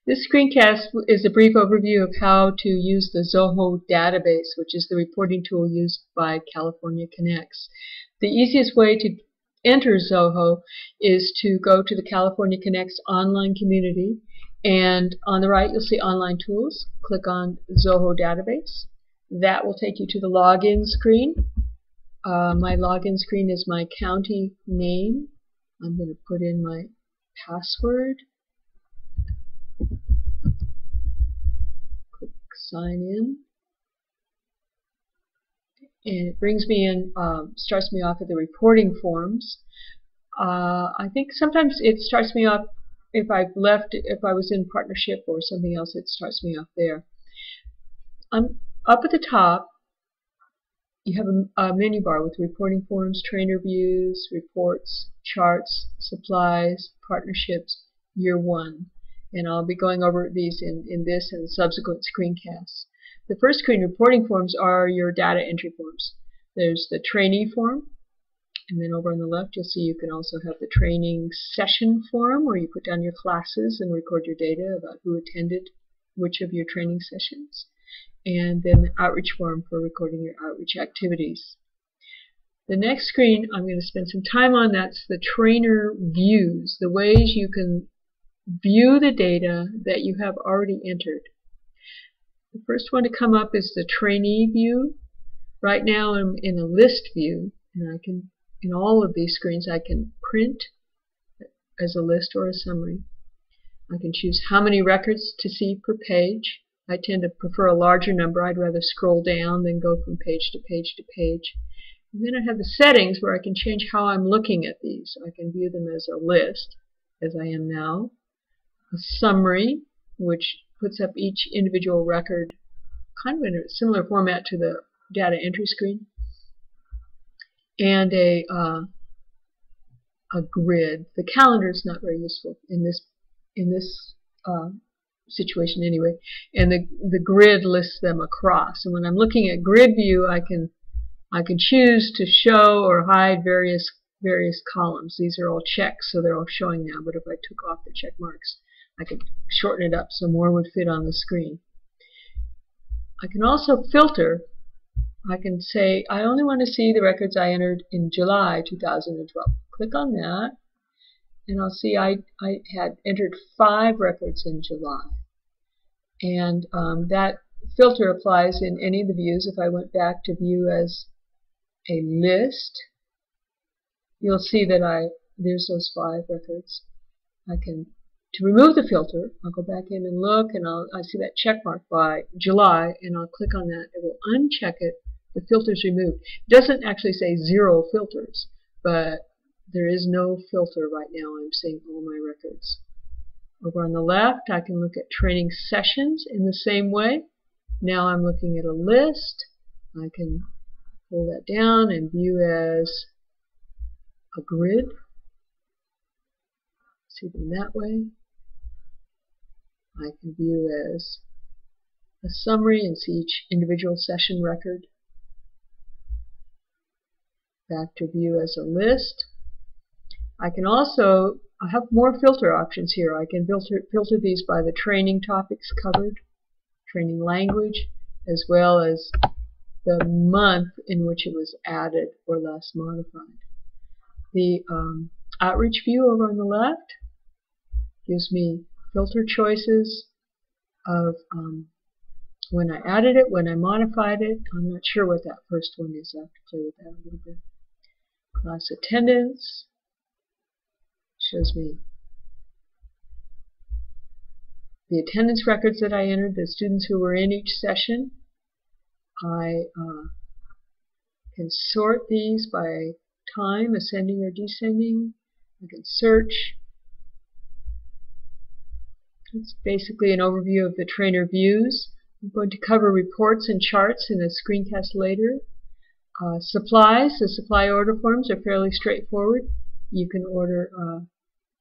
This screencast is a brief overview of how to use the Zoho database, which is the reporting tool used by California Connects. The easiest way to enter Zoho is to go to the California Connects online community, and on the right you'll see online tools. Click on Zoho database. That will take you to the login screen. My login screen is my county name. I'm going to put in my password. Click sign in. And it brings me in, starts me off at the reporting forms. I think sometimes it starts me off if I was in partnership or something else, it starts me off there. Up at the top, you have a menu bar with reporting forms, trainer views, reports, charts, supplies, partnerships, year 1. And I'll be going over these in this and subsequent screencasts. The first screen, reporting forms, are your data entry forms. There's the trainee form, and then over on the left you'll see you can also have the training session form, where you put down your classes and record your data about who attended which of your training sessions. And then the outreach form for recording your outreach activities. The next screen I'm going to spend some time on, that's the trainer views, the ways you can view the data that you have already entered. The first one to come up is the trainee view. Right now I'm in a list view, and I can, in all of these screens, I can print as a list or a summary. I can choose how many records to see per page. I tend to prefer a larger number. I'd rather scroll down than go from page to page to page. And then I have the settings where I can change how I'm looking at these. I can view them as a list, as I am now. A summary, which puts up each individual record kind of in a similar format to the data entry screen. And a grid. The calendar is not very useful in this situation anyway, and the grid lists them across. And when I'm looking at grid view, I can choose to show or hide various columns. These are all checks, so they're all showing now, but if I took off the check marks, I could shorten it up so more would fit on the screen. I can also filter. I can say I only want to see the records I entered in July 2012. Click on that, and I'll see I had entered 5 records in July. And that filter applies in any of the views. If I went back to view as a list, you'll see that there's those 5 records. To remove the filter, I'll go back in and look, and I see that check mark by July, and I'll click on that. It will uncheck it. The filter's removed. It doesn't actually say 0 filters, but there is no filter right now. I'm seeing all my records. Over on the left, I can look at training sessions in the same way. Now I'm looking at a list. I can pull that down and view as a grid. See them that way. I can view as a summary and see each individual session record. Back to view as a list. I can also have more filter options here. I can filter these by the training topics covered, training language, as well as the month in which it was added or last modified. The outreach view over on the left gives me filter choices of when I added it, when I modified it. I'm not sure what that first one is. I have to play with that a little bit. Class attendance shows me the attendance records that I entered, the students who were in each session. I can sort these by time, ascending or descending. I can search. It's basically an overview of the trainer views. I'm going to cover reports and charts in a screencast later. Supplies, the supply order forms are fairly straightforward. You can order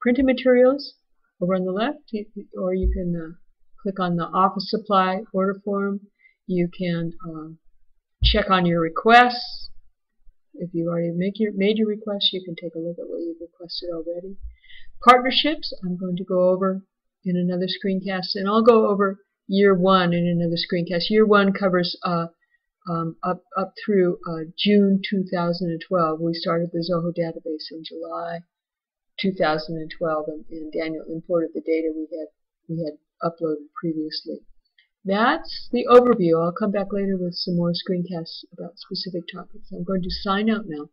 printed materials over on the left, or you can click on the office supply order form. You can check on your requests. If you already made your requests, you can take a look at what you've requested already. Partnerships, I'm going to go over in another screencast, and I'll go over year one in another screencast. Year one covers up through June 2012. We started the Zoho database in July 2012, and Daniel imported the data we had uploaded previously. That's the overview. I'll come back later with some more screencasts about specific topics. I'm going to sign out now.